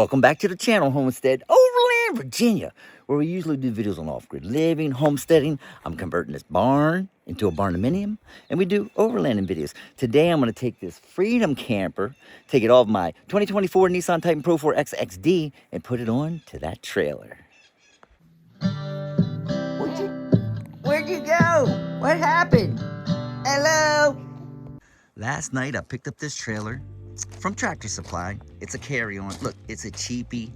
Welcome back to the channel, Homestead, Overland, Virginia, where we usually do videos on off-grid living, homesteading. I'm converting this barn into a barndominium, and we do overlanding videos. Today, I'm going to take this Freedom camper, take it off my 2024 Nissan Titan Pro 4X XD, and put it on to that trailer. Where'd you go? What happened? Hello? Last night, I picked up this trailer from Tractor Supply. It's a carry-on. Look, it's a cheapie.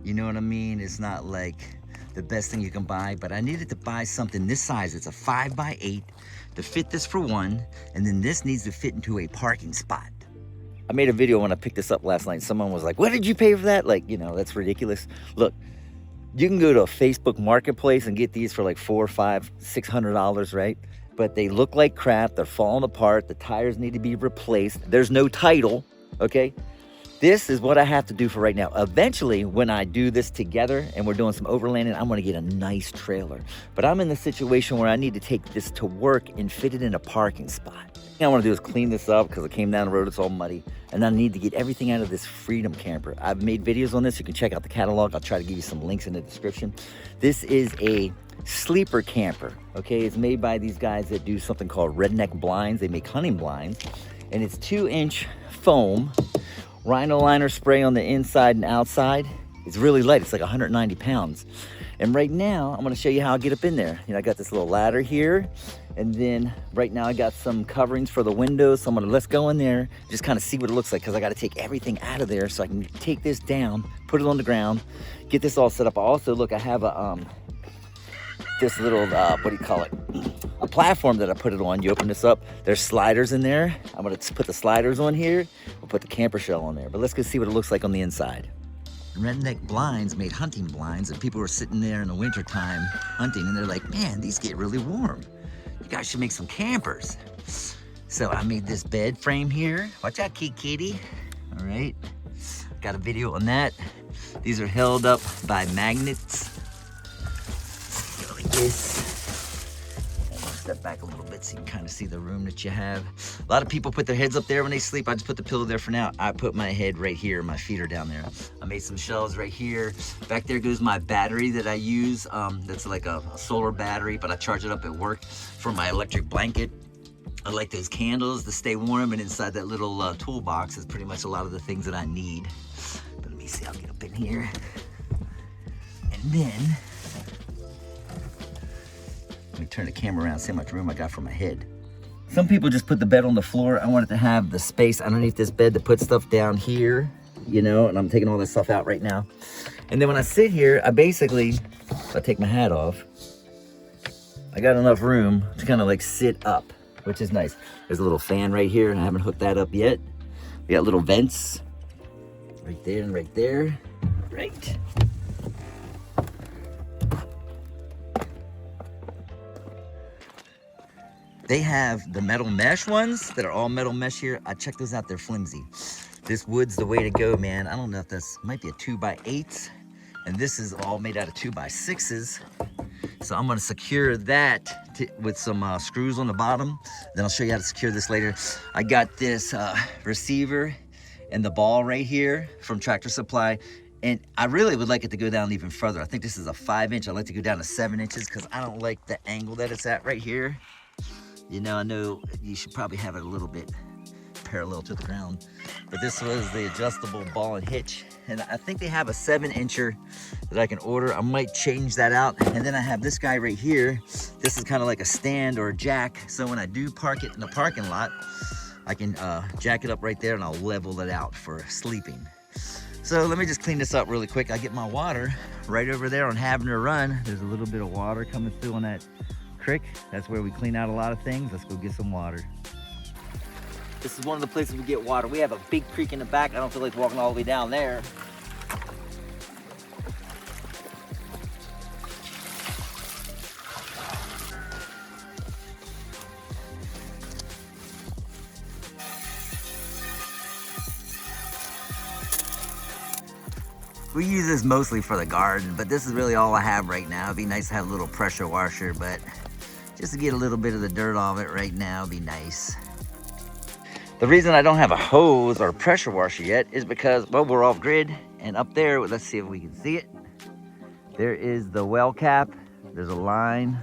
You know what I mean? It's not like the best thing you can buy, but I needed to buy something this size. It's a 5x8 to fit this for one, and then this needs to fit into a parking spot. I made a video when I picked this up last night. Someone was like, what did you pay for that? Like, you know, that's ridiculous. Look, you can go to a Facebook marketplace and get these for like $400, $500, $600, right? But they look like crap. They're falling apart. The tires need to be replaced. There's no title. Okay, this is what I have to do for right now. Eventually, when I do this together and we're doing some overlanding, I'm gonna get a nice trailer. But I'm in the situation where I need to take this to work and fit it in a parking spot. What I wanna do is clean this up because I came down the road, it's all muddy. And I need to get everything out of this Freedom camper. I've made videos on this. You can check out the catalog. I'll try to give you some links in the description. This is a sleeper camper, okay? It's made by these guys that do something called Redneck Blinds. They make hunting blinds. And it's 2-inch foam, rhino liner spray on the inside and outside. It's really light, it's like 190 pounds. And right now, I'm gonna show you how I get up in there. You know, I got this little ladder here, and then right now I got some coverings for the windows, so let's go in there, just kind of see what it looks like, because I gotta take everything out of there so I can take this down, put it on the ground, get this all set up. Also, look, I have a, this little, what do you call it? A platform that I put it on. You open this up, there's sliders in there. I'm gonna put the sliders on here. We'll put the camper shell on there, but let's go see what it looks like on the inside. Redneck Blinds made hunting blinds, and people were sitting there in the wintertime hunting, and they're like, man, these get really warm. You guys should make some campers. So I made this bed frame here. Watch out, kitty. All right, got a video on that. These are held up by magnets. Go like this. Step back a little bit so you can kind of see the room that you have. A lot of people put their heads up there when they sleep. I just put the pillow there for now. I put my head right here. My feet are down there. I made some shelves right here. Back there goes my battery that I use. That's like a solar battery, but I charge it up at work for my electric blanket. I like those candles to stay warm, and inside that little toolbox is pretty much a lot of the things that I need. But let me see, I'll get up in here. And then, let me turn the camera around, see how much room I got for my head. Some people just put the bed on the floor. I wanted to have the space underneath this bed to put stuff down here, you know, and I'm taking all this stuff out right now. And then when I sit here, I basically, if I take my hat off, I got enough room to kind of like sit up, which is nice. There's a little fan right here, and I haven't hooked that up yet. We got little vents right there and right there, right. They have the metal mesh ones that are all metal mesh here. I checked those out, they're flimsy. This wood's the way to go, man. I don't know if this might be a 2x8, and this is all made out of 2x6s. So I'm gonna secure that with some screws on the bottom. Then I'll show you how to secure this later. I got this receiver and the ball right here from Tractor Supply. And I really would like it to go down even further. I think this is a 5-inch. I'd like to go down to 7 inches because I don't like the angle that it's at right here. You know, I know you should probably have it a little bit parallel to the ground, but this was the adjustable ball and hitch. And I think they have a 7-incher that I can order. I might change that out. And then I have this guy right here. This is kind of like a stand or a jack. So when I do park it in the parking lot, I can jack it up right there and I'll level it out for sleeping. So let me just clean this up really quick. I get my water right over there on Having a Run. There's a little bit of water coming through on that creek. That's where we clean out a lot of things. Let's go get some water. This is one of the places we get water. We have a big creek in the back. I don't feel like walking all the way down there. We use this mostly for the garden, but this is really all I have right now. It'd be nice to have a little pressure washer, but just to get a little bit of the dirt off it right now would be nice. The reason I don't have a hose or a pressure washer yet is because, well, we're off grid And up there, let's see if we can see it. There is the well cap. There's a line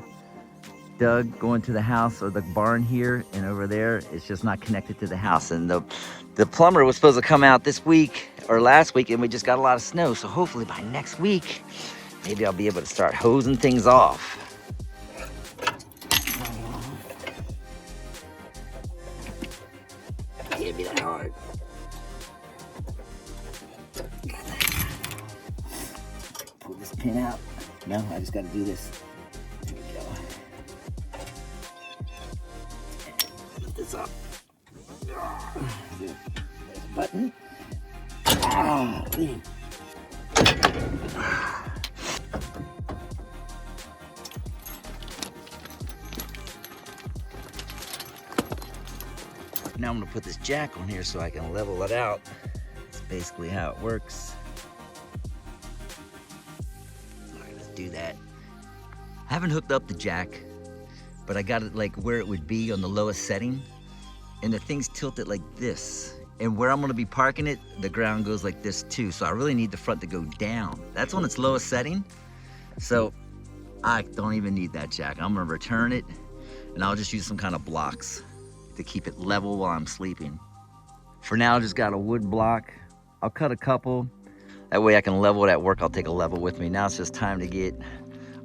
dug going to the house or the barn here, and over there, it's just not connected to the house. And the plumber was supposed to come out this week or last week, and we just got a lot of snow. So hopefully by next week, maybe I'll be able to start hosing things off. Can't be that hard. Pull this pin out. No, I just got to do this. There we go. Lift this up. There's a button. Oh, man. Now I'm gonna put this jack on here so I can level it out. That's basically how it works. All right, let's do that. I haven't hooked up the jack, but I got it like where it would be on the lowest setting. And the thing's tilted like this. And where I'm gonna be parking it, the ground goes like this too. So I really need the front to go down. That's on its lowest setting. So I don't even need that jack. I'm gonna return it and I'll just use some kind of blocks to keep it level while I'm sleeping. For now, I just got a wood block. I'll cut a couple. That way I can level it at work. I'll take a level with me. Now it's just time to get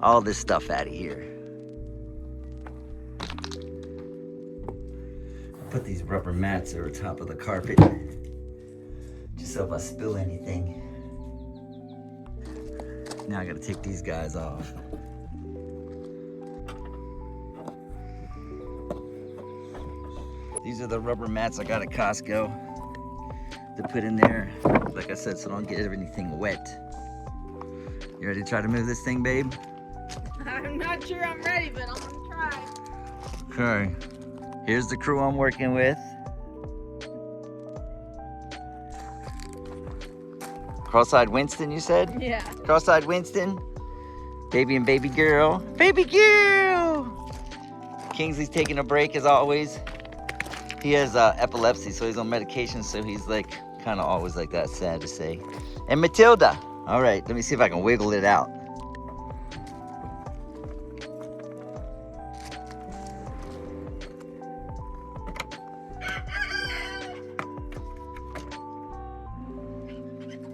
all this stuff out of here. Put these rubber mats over top of the carpet, just so if I spill anything. Now I gotta take these guys off. These are the rubber mats I got at Costco to put in there. Like I said, so I don't get everything wet. You ready to try to move this thing, babe? I'm not sure I'm ready, but I'm gonna try. Okay. Here's the crew I'm working with. Cross-eyed Winston, you said? Yeah. Cross-eyed Winston. Baby and baby girl. Baby girl! Kingsley's taking a break as always. He has epilepsy, so he's on medication, so he's like kind of always like that, sad to say. And Matilda. All right, let me see if I can wiggle it out.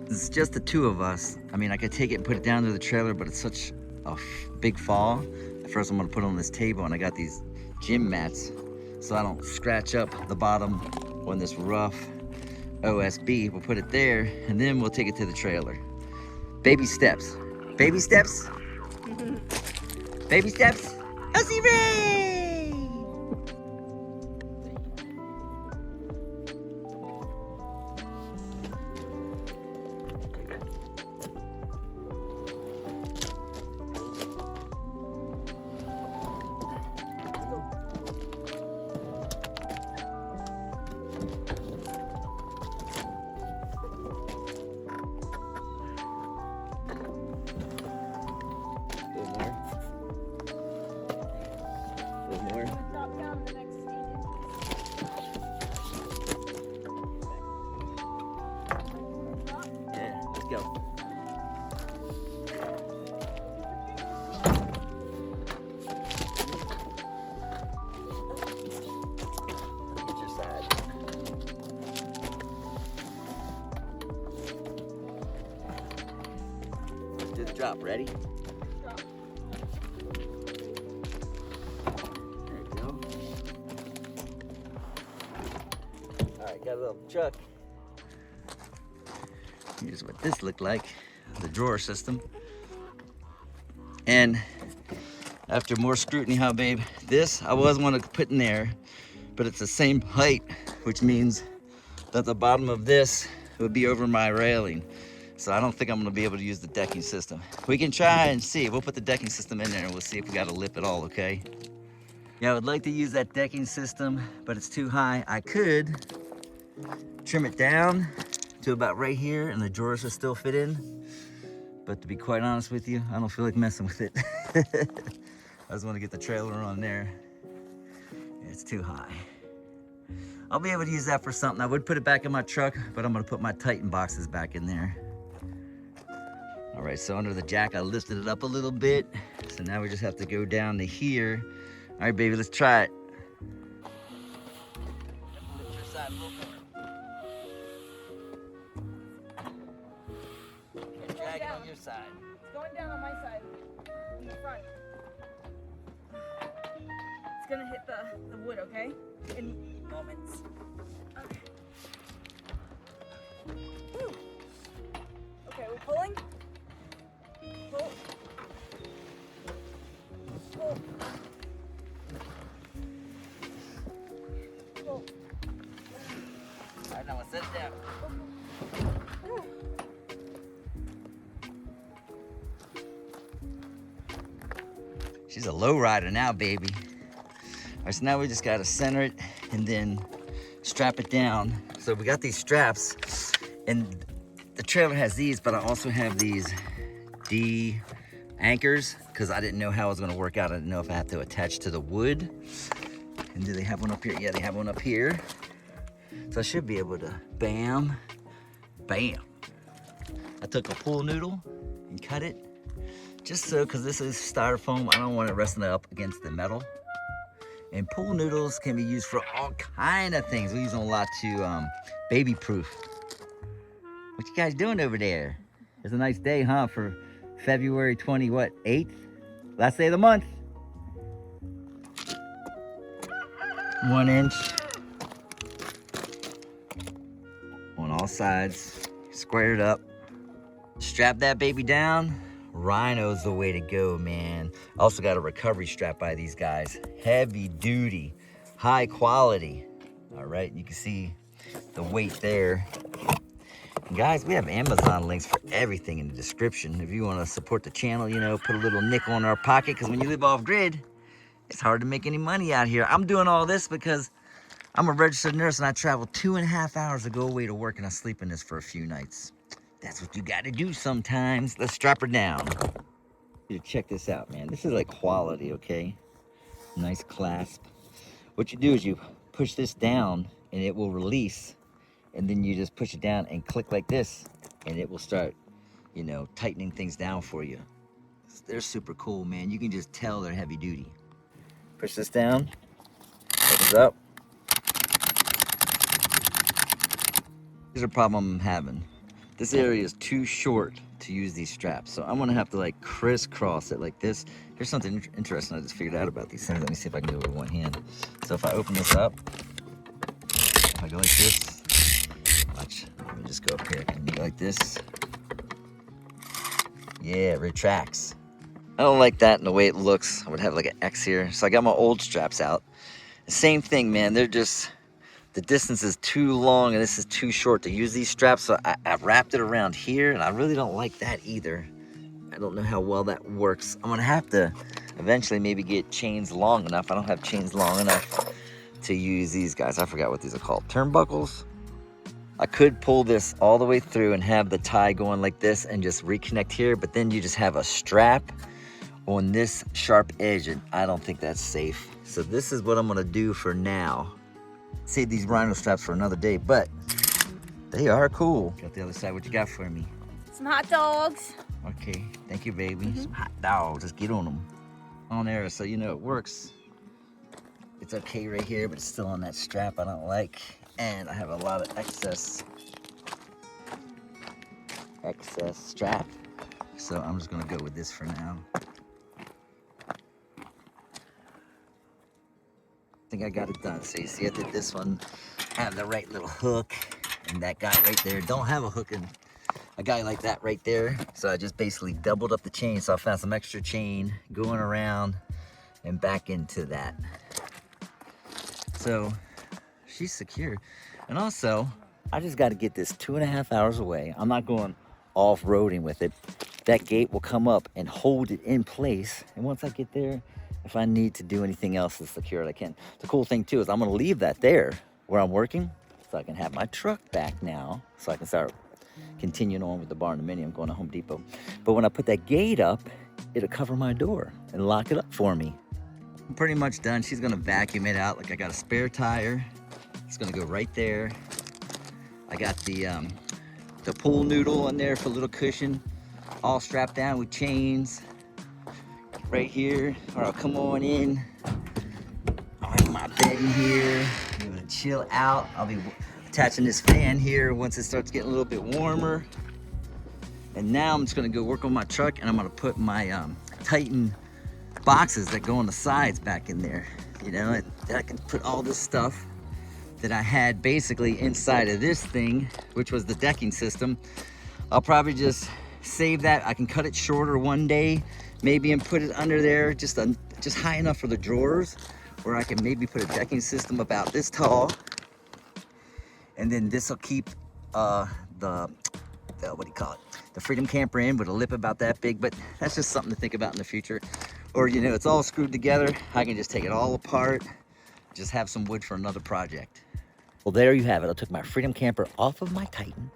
It's just the two of us. I mean, I could take it and put it down to the trailer, but it's such a big fall. At first, I'm gonna put it on this table, and I got these gym mats so I don't scratch up the bottom on this rough OSB. We'll put it there, and then we'll take it to the trailer. Baby steps. Baby steps. Baby steps. Hussy Ray! Drop down the next Yeah, let's go. Get your side. Let's do the drop. Ready? drop. There we go. All right, got a little truck. Here's what this looked like, the drawer system. And after more scrutiny, how babe, this I was want to put in there, but it's the same height, which means that the bottom of this would be over my railing. So I don't think I'm gonna be able to use the decking system. We can try and see. We'll put the decking system in there and we'll see if we got a lip at all, okay? Yeah, I would like to use that decking system, but it's too high. I could trim it down to about right here and the drawers will still fit in. But to be quite honest with you, I don't feel like messing with it. I just want to get the trailer on there. It's too high. I'll be able to use that for something. I would put it back in my truck, but I'm gonna put my Titan boxes back in there. All right, so under the jack, I lifted it up a little bit. So now we just have to go down to here. All right, baby, let's try it. Lift your side a little more. And drag it on your side. It's going down on my side, in the front. It's gonna hit the wood, okay? In moments. Okay. Woo. Okay, we're pulling. Pull. Pull. Pull. All right, now let's set it down. She's a low rider now, baby. All right, so now we just gotta center it and then strap it down. So we got these straps, and the trailer has these, but I also have these D anchors because I didn't know how it was gonna work out. I didn't know if I had to attach to the wood. And do they have one up here? Yeah, they have one up here. So I should be able to bam, bam. I took a pool noodle and cut it just so, because this is styrofoam, I don't want it resting up against the metal. And pool noodles can be used for all kind of things. We use them a lot to baby proof. What you guys doing over there? It's a nice day, huh? For February 8th? Last day of the month. 1 inch on all sides, squared up. Strap that baby down. Rhino's the way to go, man. Also got a recovery strap by these guys. Heavy duty, high quality. All right, you can see the weight there. And guys, we have Amazon links for everything in the description. If you want to support the channel, you know, put a little nickel in our pocket, because when you live off grid, it's hard to make any money out here. I'm doing all this because I'm a registered nurse and I travel 2.5 hours to go away to work, and I sleep in this for a few nights. That's what you gotta do sometimes. Let's strap her down. Check this out, man. This is like quality, okay? Nice clasp. What you do is you push this down and it will release, and then you just push it down and click like this, and it will start, you know, tightening things down for you. They're super cool, man. You can just tell they're heavy duty. Push this down, opens up. Here's a problem I'm having. This area is too short to use these straps, so I'm gonna have to like crisscross it like this. Here's something interesting I just figured out about these things. Let me see if I can do it with one hand. So if I open this up, if I go like this, watch, let me just go up here. I can go like this. Yeah, it retracts. I don't like that in the way it looks. I would have like an X here. So I got my old straps out. The same thing, man. They're just, the distance is too long and this is too short to use these straps. So I wrapped it around here, and I really don't like that either. I don't know how well that works. I'm gonna have to eventually maybe get chains long enough. I don't have chains long enough to use these guys. I forgot what these are called. Turnbuckles. I could pull this all the way through and have the tie going like this and just reconnect here, but then you just have a strap on this sharp edge, and I don't think that's safe. So this is what I'm gonna do for now. Save these Rhino straps for another day, but they are cool. Got the other side. What you got for me? Some hot dogs. Okay, thank you, baby. Some hot dogs. Let's get on them. On there, so you know it works. It's okay right here, but it's still on that strap I don't like. And I have a lot of excess strap. So I'm just gonna go with this for now. I think I got it done. So you see I did this one, have the right little hook, and that guy right there don't have a hook and a guy like that right there. So I just basically doubled up the chain. So I found some extra chain going around and back into that. So she's secure. And also, I just got to get this 2.5 hours away. I'm not going off-roading with it. That gate will come up and hold it in place. And once I get there, if I need to do anything else to secure it, I can. The cool thing too is I'm gonna leave that there where I'm working, so I can have my truck back now, so I can start continuing on with the barndominium, going to Home Depot. But when I put that gate up, it'll cover my door and lock it up for me. I'm pretty much done. She's gonna vacuum it out. Like I got a spare tire. It's gonna go right there. I got the pool noodle in there for a little cushion. all strapped down with chains right here. All right, come on in. All right, my bed in here. I'm gonna chill out. I'll be attaching this fan here once it starts getting a little bit warmer. And now I'm just gonna go work on my truck, and I'm gonna put my Titan boxes that go on the sides back in there. You know, and I can put all this stuff that I had basically inside of this thing, which was the decking system. I'll probably just save that. I can cut it shorter one day, maybe, and put it under there, just high enough for the drawers, where I can maybe put a decking system about this tall. And then this will keep the what do you call it? The Freedom Camper in with a lip about that big, but that's just something to think about in the future. Or, you know, it's all screwed together. I can just take it all apart, just have some wood for another project. Well, there you have it. I took my Freedom Camper off of my Titan,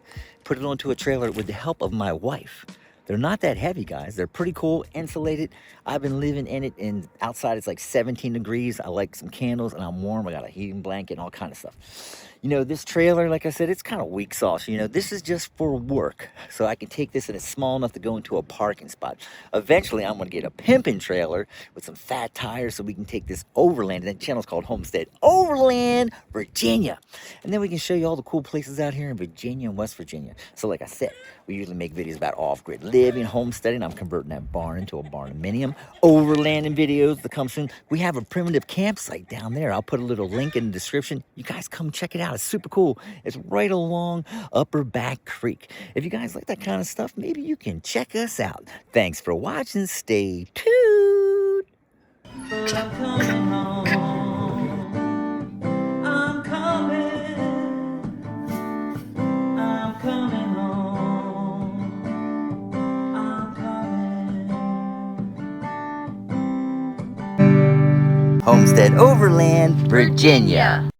put it onto a trailer with the help of my wife. They're not that heavy, guys. They're pretty cool, insulated. I've been living in it, and outside it's like 17 degrees. I like some candles, and I'm warm. I got a heating blanket and all kind of stuff. You know, this trailer, like I said, it's kind of weak sauce. You know, this is just for work. So I can take this, and it's small enough to go into a parking spot. Eventually, I'm going to get a pimping trailer with some fat tires so we can take this Overland. And that channel's called Homestead. Overland, Virginia. And then we can show you all the cool places out here in Virginia and West Virginia. So like I said, we usually make videos about off-grid living, homesteading. I'm converting that barn into a barnuminium. Overlanding videos to come soon. We have a primitive campsite down there. I'll put a little link in the description. You guys come check it out. It's super cool. It's right along Upper Back Creek. If you guys like that kind of stuff, maybe you can check us out. Thanks for watching. Stay tuned. But I'm coming home. I'm coming. I'm coming home. I'm coming. Homestead, Overland, Virginia.